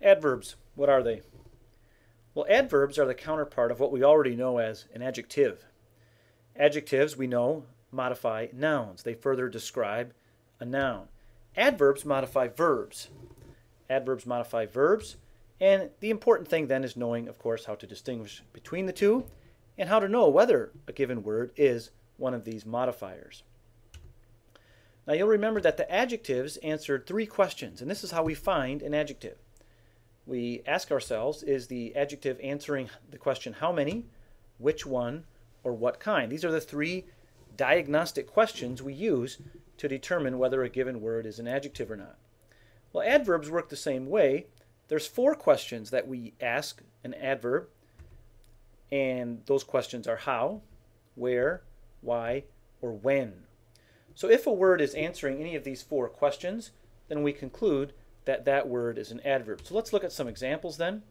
Adverbs, what are they? Well, adverbs are the counterpart of what we already know as an adjective. Adjectives, we know, modify nouns. They further describe a noun. Adverbs modify verbs. Adverbs modify verbs, and the important thing then is knowing, of course, how to distinguish between the two and how to know whether a given word is one of these modifiers. Now you'll remember that the adjectives answered 3 questions, and this is how we find an adjective. We ask ourselves, is the adjective answering the question how many, which one, or what kind? These are the 3 diagnostic questions we use to determine whether a given word is an adjective or not. Well, adverbs work the same way. There's 4 questions that we ask an adverb, and those questions are how, where, why, or when. So if a word is answering any of these 4 questions, then we conclude that that word is an adverb. So let's look at some examples then.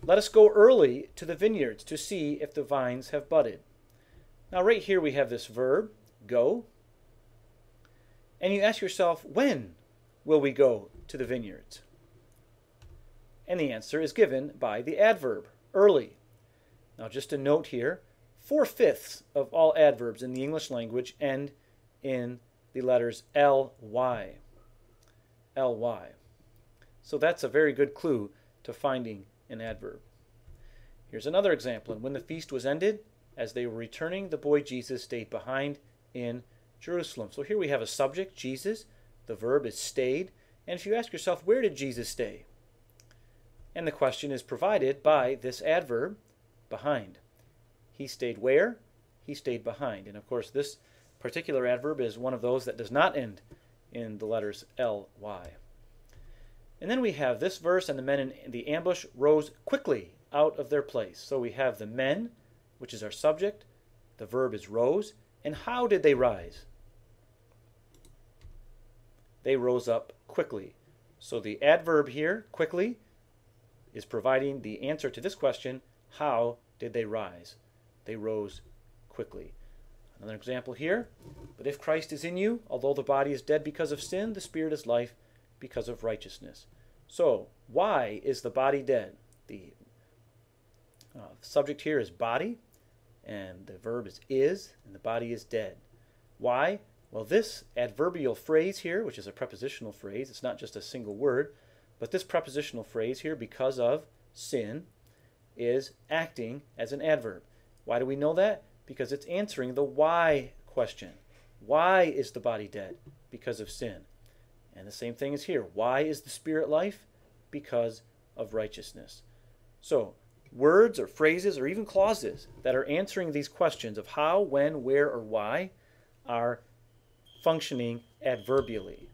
Let us go early to the vineyards to see if the vines have budded. Now right here we have this verb, go, and you ask yourself, when will we go to the vineyards? And the answer is given by the adverb, early. Now just a note here, 4/5 of all adverbs in the English language end in the letters ly. ly. So that's a very good clue to finding an adverb. Here's another example. And when the feast was ended, as they were returning, the boy Jesus stayed behind in Jerusalem. So here we have a subject, Jesus. The verb is stayed. And if you ask yourself, where did Jesus stay? And the question is provided by this adverb, behind. He stayed where? He stayed behind. And of course this particular adverb is one of those that does not end in the letters ly. And then we have this verse, and the men in the ambush rose quickly out of their place. So we have the men, which is our subject. The verb is rose. And how did they rise? They rose up quickly. So the adverb here, quickly, is providing the answer to this question, how did they rise? They rose quickly. Another example here, but if Christ is in you, although the body is dead because of sin, the spirit is life because of righteousness. So, why is the body dead? The subject here is body, and the verb is, and the body is dead. Why? Well, this adverbial phrase here, which is a prepositional phrase, it's not just a single word, but this prepositional phrase here, because of sin, is acting as an adverb. Why do we know that? Because it's answering the why question. Why is the body dead? Because of sin. And the same thing is here. Why is the spirit life? Because of righteousness. So, words or phrases or even clauses that are answering these questions of how, when, where, or why are functioning adverbially.